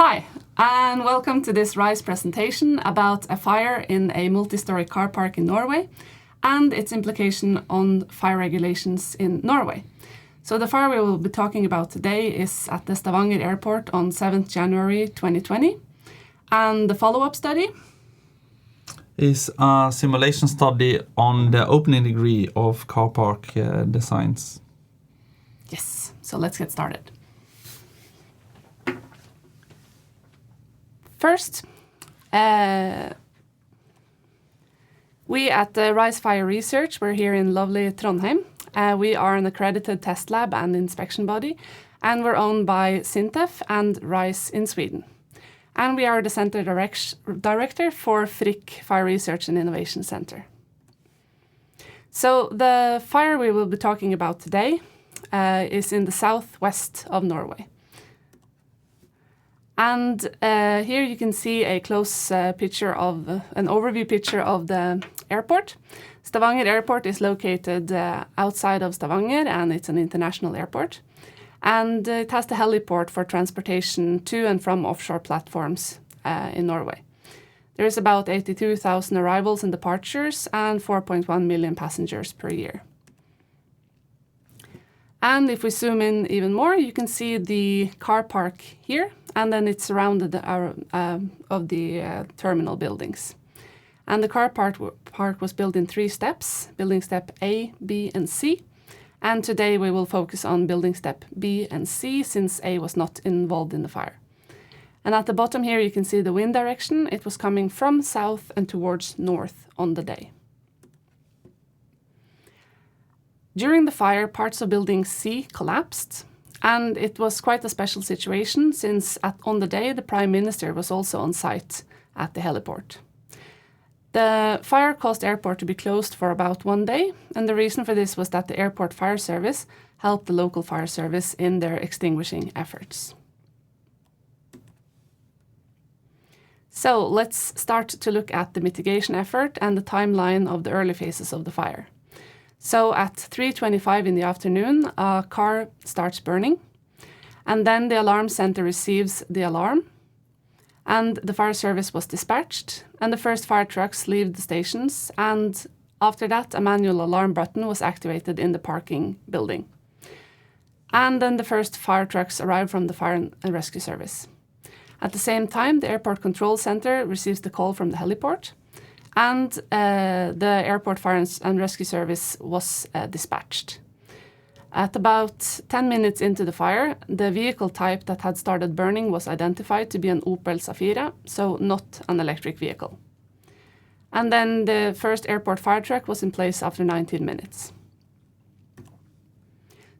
Hi, and welcome to this RISE presentation about a fire in a multi-storey car park in Norway and its implication on fire regulations in Norway. So the fire we will be talking about today is at the Stavanger airport on 7th January 2020. And the follow-up study is a simulation study on the opening degree of car park designs. Yes, so let's get started. First, we at the RISE Fire Research, we're here in lovely Trondheim. We are an accredited test lab and inspection body, and we're owned by SINTEF and RISE in Sweden. And we are the center director for FIEP Fire Research and Innovation Center. So the fire we will be talking about today is in the southwest of Norway. And here you can see a close picture of an overview picture of the airport. Stavanger Airport is located outside of Stavanger, and it's an international airport. And it has the heliport for transportation to and from offshore platforms in Norway. There is about 82,000 arrivals and departures and 4.1 million passengers per year. And if we zoom in even more, you can see the car park here, and then it's surrounded of the terminal buildings. And the car park was built in 3 steps, building step A, B, and C. And today we will focus on building step B and C, since A was not involved in the fire. And at the bottom here you can see the wind direction. It was coming from south and towards north on the day. During the fire, parts of building C collapsed, and it was quite a special situation since on the day the Prime Minister was also on site at the heliport. The fire caused the airport to be closed for about 1 day, and the reason for this was that the airport fire service helped the local fire service in their extinguishing efforts. So let's start to look at the mitigation effort and the timeline of the early phases of the fire. So at 3:25 in the afternoon, a car starts burning, and then the alarm center receives the alarm, and the fire service was dispatched, and the first fire trucks leave the stations, and after that a manual alarm button was activated in the parking building. And then the first fire trucks arrive from the fire and rescue service. At the same time, the airport control center receives the call from the heliport, and the airport fire and rescue service was dispatched. At about 10 minutes into the fire, the vehicle type that had started burning was identified to be an Opel Zafira, so not an electric vehicle. And then the first airport fire truck was in place after 19 minutes.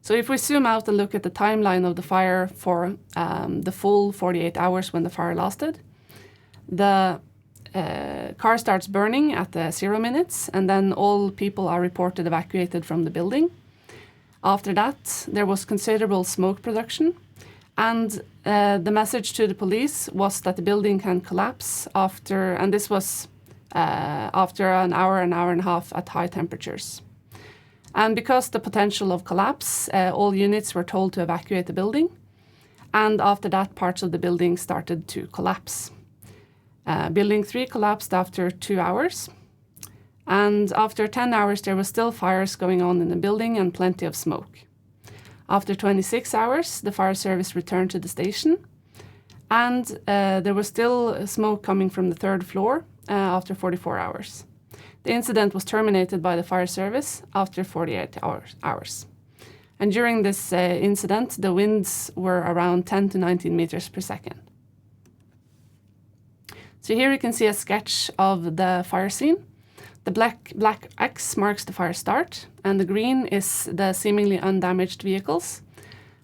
So if we zoom out and look at the timeline of the fire for the full 48 hours when the fire lasted, the car starts burning at 0 minutes, and then all people are reported evacuated from the building. After that, there was considerable smoke production, and the message to the police was that the building can collapse after, and this was after an hour and a half at high temperatures. And because the potential of collapse, all units were told to evacuate the building, and after that, parts of the building started to collapse. Building 3 collapsed after 2 hours, and after 10 hours there were still fires going on in the building and plenty of smoke. After 26 hours, the fire service returned to the station, and there was still smoke coming from the 3rd floor after 44 hours. The incident was terminated by the fire service after 48 hours. And during this incident, the winds were around 10 to 19 meters per second. So here you can see a sketch of the fire scene. The black X marks the fire start, and the green is the seemingly undamaged vehicles,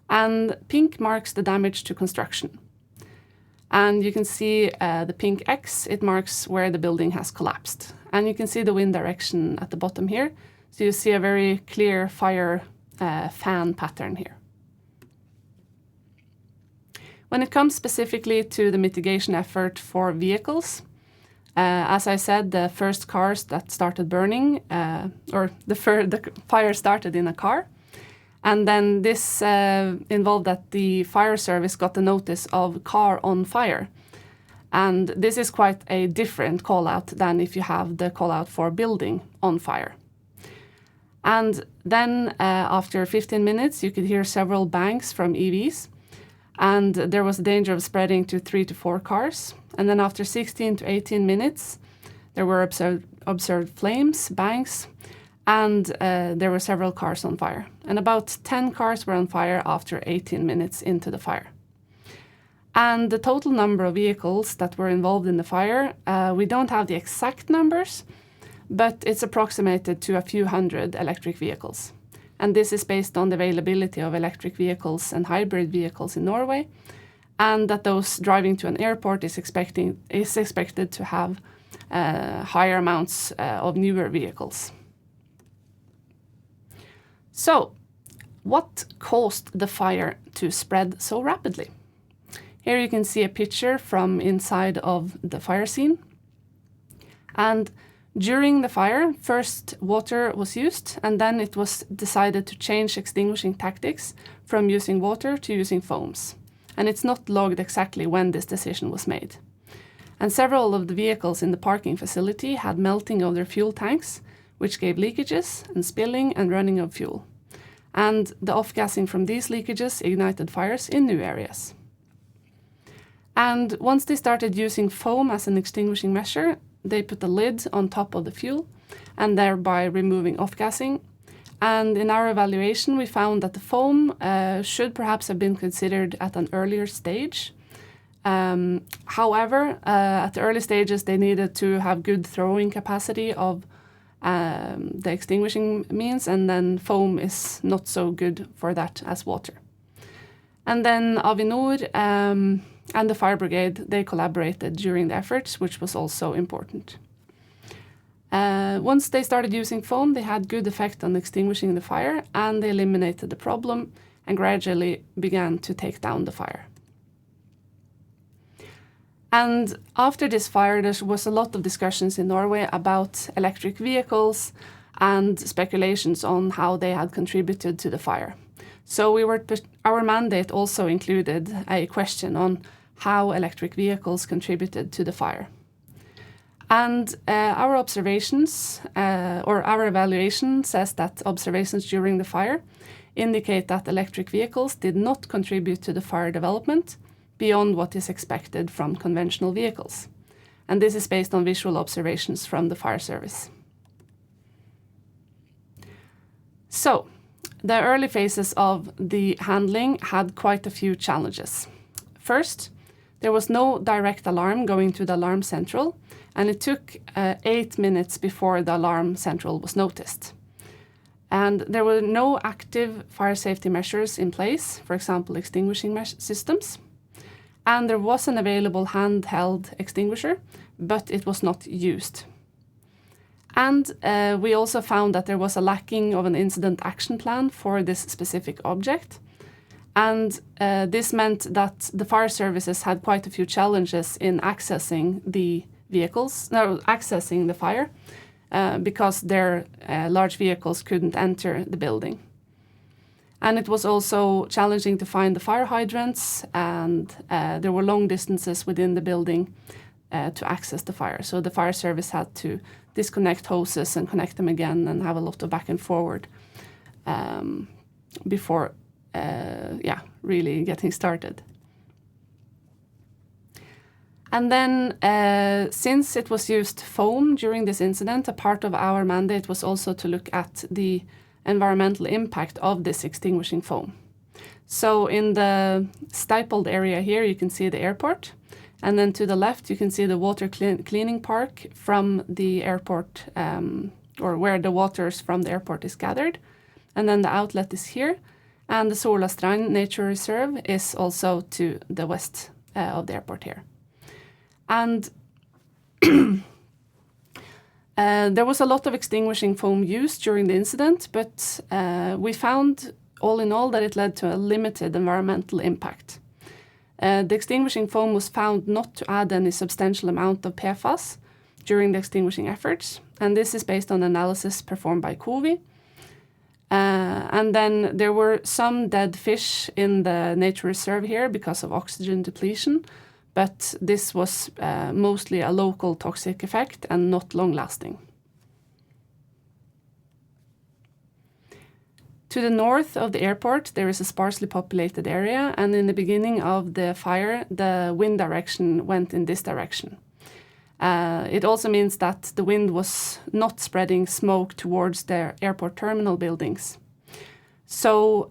and pink marks the damage to construction. And you can see the pink X, it marks where the building has collapsed. And you can see the wind direction at the bottom here, so you see a very clear fire fan pattern here. When it comes specifically to the mitigation effort for vehicles, as I said, the first cars that started burning, the fire started in a car, And then this involved that the fire service got a notice of car on fire. And this is quite a different call out than if you have the call out for building on fire. And then after 15 minutes, you could hear several bangs from EVs. And there was a danger of spreading to 3 to 4 cars. And then after 16 to 18 minutes, there were observed flames, bangs, and there were several cars on fire. And about 10 cars were on fire after 18 minutes into the fire. And the total number of vehicles that were involved in the fire, we don't have the exact numbers, but it's approximated to a few hundred electric vehicles. And this is based on the availability of electric vehicles and hybrid vehicles in Norway, and that those driving to an airport is expected to have higher amounts of newer vehicles. So, what caused the fire to spread so rapidly? Here you can see a picture from inside of the fire scene. And during the fire, first water was used, and then it was decided to change extinguishing tactics from using water to using foams. And it's not logged exactly when this decision was made. And several of the vehicles in the parking facility had melting of their fuel tanks, which gave leakages and spilling and running of fuel. And the off-gassing from these leakages ignited fires in new areas. And once they started using foam as an extinguishing measure, they put a lid on top of the fuel and thereby removing off-gassing. And in our evaluation, we found that the foam should perhaps have been considered at an earlier stage. However, at the early stages, they needed to have good throwing capacity of the extinguishing means, and then foam is not so good for that as water. And then Avinor and the fire brigade, they collaborated during the efforts, which was also important. Once they started using foam, they had good effect on extinguishing the fire, and they eliminated the problem and gradually began to take down the fire. And after this fire, there was a lot of discussions in Norway about electric vehicles and speculations on how they had contributed to the fire. So our mandate also included a question on how electric vehicles contributed to the fire. And our observations, or our evaluation says that observations during the fire indicate that electric vehicles did not contribute to the fire development beyond what is expected from conventional vehicles. And this is based on visual observations from the fire service. So, the early phases of the handling had quite a few challenges. First, there was no direct alarm going to the alarm central, and it took 8 minutes before the alarm central was noticed. And there were no active fire safety measures in place, for example, extinguishing systems. And there was an available handheld extinguisher, but it was not used. And we also found that there was a lacking of an incident action plan for this specific object. And this meant that the fire services had quite a few challenges in accessing the fire, because their large vehicles couldn't enter the building. And it was also challenging to find the fire hydrants, and there were long distances within the building to access the fire. So the fire service had to disconnect hoses and connect them again and have a lot of back and forward before really getting started. And then, since it was used foam during this incident, a part of our mandate was also to look at the environmental impact of this extinguishing foam. So in the stippled area here, you can see the airport. And then to the left, you can see the water cleaning park from the airport, or where the waters from the airport is gathered. And then the outlet is here. And the Sola Strand Nature Reserve is also to the west of the airport here. And there was a lot of extinguishing foam used during the incident, but we found all in all that it led to a limited environmental impact. The extinguishing foam was found not to add any substantial amount of PFAS during the extinguishing efforts, and this is based on analysis performed by COVI. And then there were some dead fish in the nature reserve here because of oxygen depletion, but this was mostly a local toxic effect and not long-lasting. To the north of the airport, there is a sparsely populated area, and in the beginning of the fire, the wind direction went in this direction. It also means that the wind was not spreading smoke towards the airport terminal buildings. So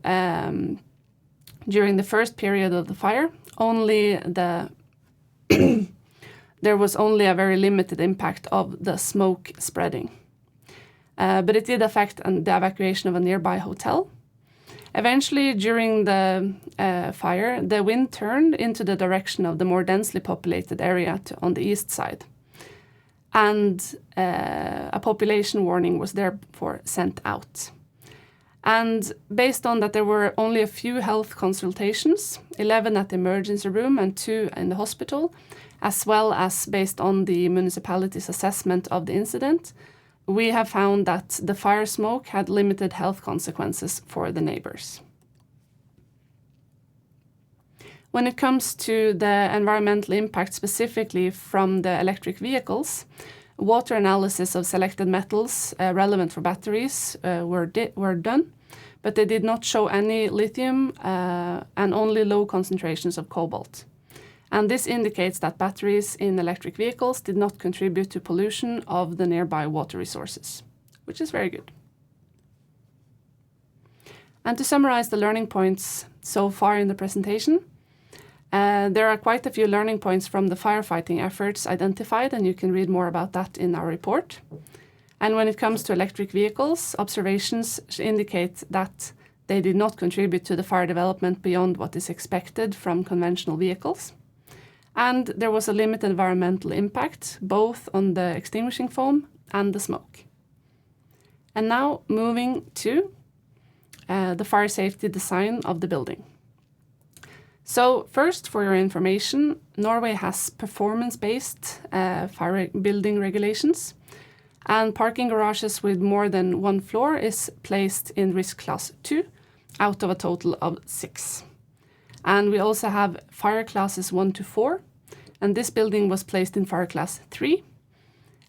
during the first period of the fire, there was only a very limited impact of the smoke spreading. But it did affect the evacuation of a nearby hotel. Eventually, during the fire, the wind turned into the direction of the more densely populated area on the east side. And a population warning was therefore sent out. And based on that there were only a few health consultations, 11 at the emergency room and 2 in the hospital, as well as based on the municipality's assessment of the incident, we have found that the fire smoke had limited health consequences for the neighbors. When it comes to the environmental impact specifically from the electric vehicles, water analysis of selected metals relevant for batteries were done, but they did not show any lithium and only low concentrations of cobalt. And this indicates that batteries in electric vehicles did not contribute to pollution of the nearby water resources, which is very good. And to summarize the learning points so far in the presentation, there are quite a few learning points from the firefighting efforts identified, and you can read more about that in our report. And when it comes to electric vehicles, observations indicate that they did not contribute to the fire development beyond what is expected from conventional vehicles. And there was a limited environmental impact, both on the extinguishing foam and the smoke. And now moving to the fire safety design of the building. So first, for your information, Norway has performance-based fire building regulations, and parking garages with more than 1 floor is placed in risk class 2 out of a total of 6. And we also have fire classes 1 to 4, and this building was placed in fire class 3.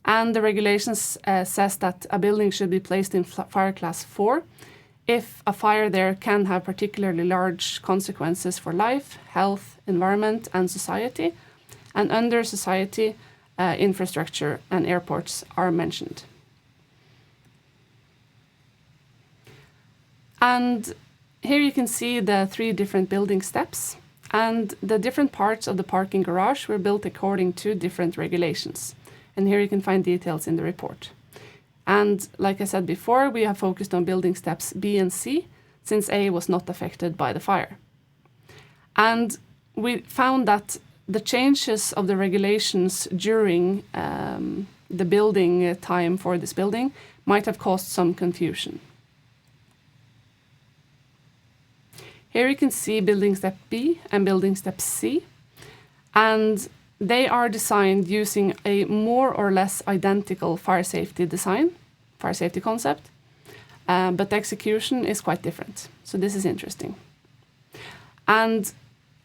And the regulations says that a building should be placed in fire class 4 if a fire there can have particularly large consequences for life, health, environment, and society. And under society, infrastructure and airports are mentioned. And here you can see the 3 different building steps, and the different parts of the parking garage were built according to different regulations. And here you can find details in the report. And like I said before, we have focused on building steps B and C, since A was not affected by the fire. And we found that the changes of the regulations during the building time for this building might have caused some confusion. Here you can see building step B and building step C, and they are designed using a more or less identical fire safety design, fire safety concept, but the execution is quite different. So this is interesting. And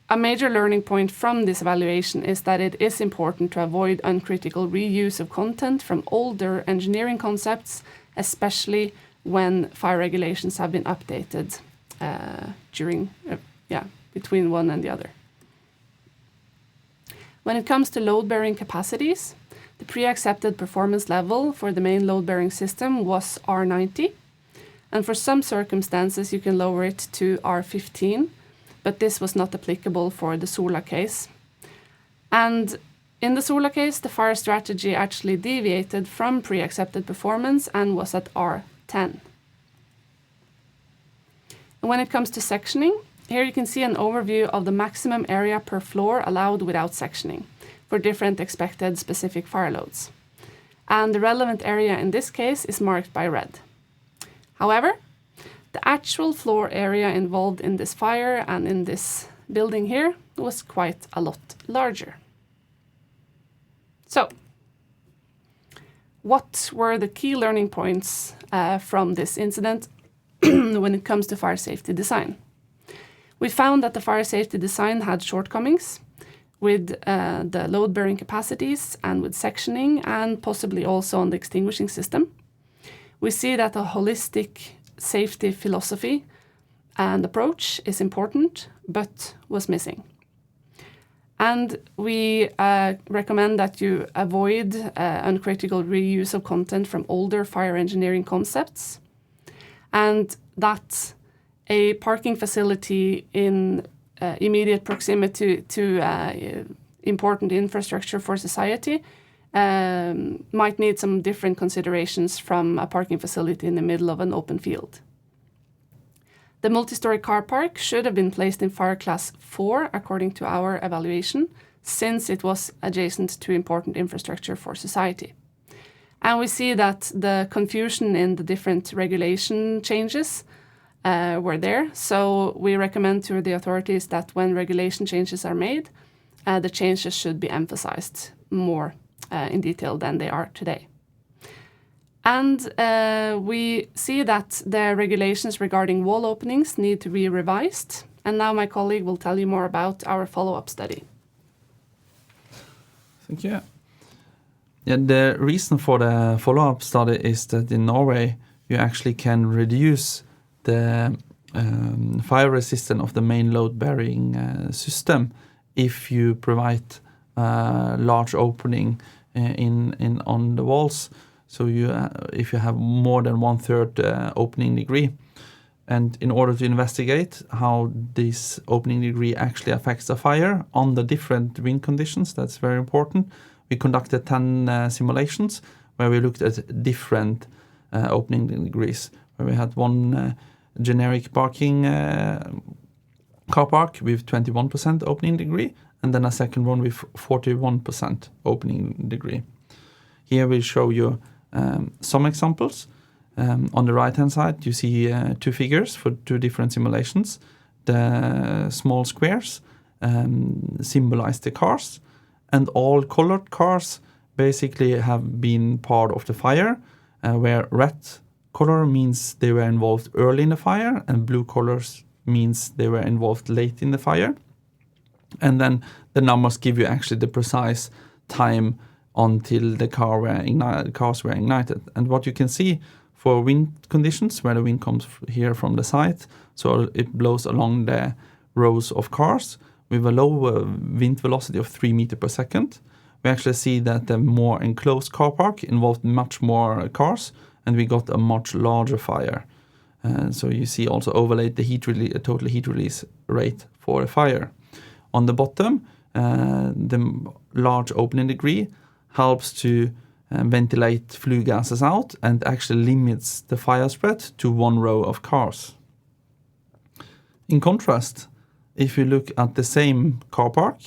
a major learning point from this evaluation is that it is important to avoid uncritical reuse of content from older engineering concepts, especially when fire regulations have been updated between one and the other. When it comes to load-bearing capacities, the pre-accepted performance level for the main load-bearing system was R90, and for some circumstances you can lower it to R15, but this was not applicable for the Sola case. And in the Sola case, the fire strategy actually deviated from pre-accepted performance and was at R10. And when it comes to sectioning, here you can see an overview of the maximum area per floor allowed without sectioning for different expected specific fire loads. And the relevant area in this case is marked by red. However, the actual floor area involved in this fire and in this building here was quite a lot larger. So, what were the key learning points from this incident when it comes to fire safety design. We found that the fire safety design had shortcomings with the load-bearing capacities and with sectioning, and possibly also on the extinguishing system. We see that a holistic safety philosophy and approach is important, but was missing. And we recommend that you avoid uncritical reuse of content from older fire engineering concepts, and that a parking facility in immediate proximity to important infrastructure for society might need some different considerations from a parking facility in the middle of an open field. The multi-storey car park should have been placed in fire class 4 according to our evaluation, since it was adjacent to important infrastructure for society. And we see that the confusion in the different regulation changes were there. So we recommend to the authorities that when regulation changes are made, the changes should be emphasized more in detail than they are today. And we see that the regulations regarding wall openings need to be revised. And now my colleague will tell you more about our follow-up study. Thank you. Yeah, the reason for the follow-up study is that in Norway, you actually can reduce the fire resistance of the main load-bearing system if you provide large opening on the walls. So if you have more than 1/3 opening degree. And in order to investigate how this opening degree actually affects the fire on the different wind conditions, that's very important, we conducted 10 simulations where we looked at different opening degrees. Where we had one generic parking car park with 21% opening degree, and then a second one with 41% opening degree. Here we show you some examples. On the right-hand side, you see 2 figures for 2 different simulations. The small squares symbolize the cars, and all colored cars basically have been part of the fire, where red color means they were involved early in the fire, and blue colors means they were involved late in the fire. And then the numbers give you actually the precise time until the cars were ignited. And what you can see for wind conditions, where the wind comes here from the side, so it blows along the rows of cars with a low wind velocity of 3 meters per second. We actually see that the more enclosed car park involved much more cars, and we got a much larger fire. So you see also overlaid the total heat release rate for a fire. On the bottom, the large opening degree helps to ventilate flue gases out and actually limits the fire spread to 1 row of cars. In contrast, if you look at the same car park,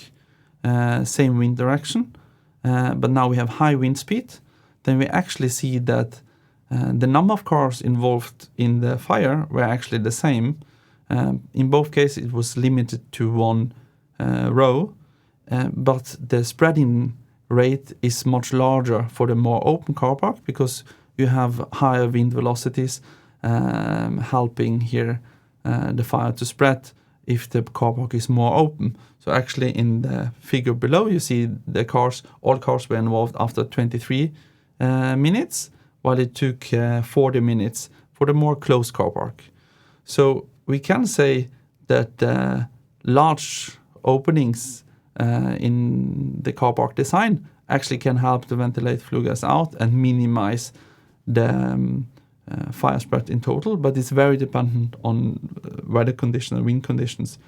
same wind direction, but now we have high wind speed, then we actually see that the number of cars involved in the fire were actually the same. In both cases, it was limited to 1 row, but the spreading rate is much larger for the more open car park because you have higher wind velocities helping here the fire to spread if the car park is more open. So actually in the figure below you see all cars were involved after 23 minutes, while it took 40 minutes for the more closed car park. So we can say that large openings in the car park design actually can help to ventilate flue gas out and minimize the fire spread in total, but it's very dependent on weather conditions and wind conditions.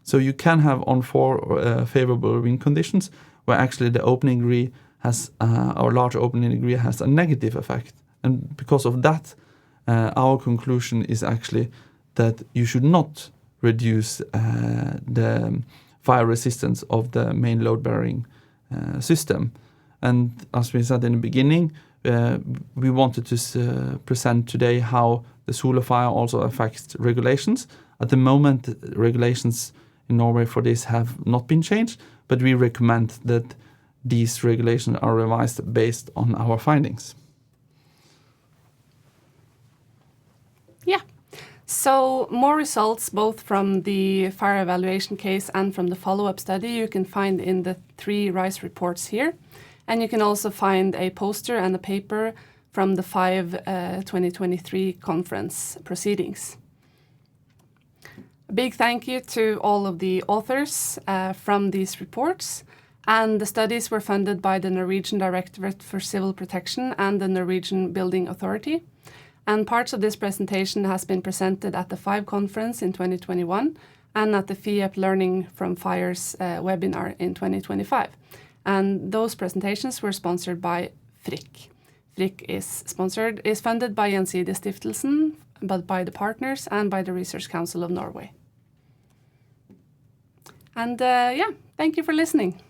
So you can have favorable wind conditions where actually the opening degree or large opening degree has a negative effect. And because of that, our conclusion is actually that you should not reduce the fire resistance of the main load-bearing system. And as we said in the beginning, we wanted to present today how the solar fire also affects regulations. At the moment, regulations in Norway for this have not been changed, but we recommend that these regulations are revised based on our findings. Yeah, So more results both from the fire evaluation case and from the follow-up study you can find in the 3 RISE reports here. And you can also find a poster and a paper from the FIEP 2023 conference proceedings. A big thank you to all of the authors from these reports. And the studies were funded by the Norwegian Directorate for Civil Protection and the Norwegian Building Authority. And parts of this presentation has been presented at the FIEP conference in 2021 and at the FIEP Learning from Fires webinar in 2025. And those presentations were sponsored by FRIC. FRIC is funded by Gjensidigestiftelsen, but by the partners and by the Research Council of Norway. And thank you for listening.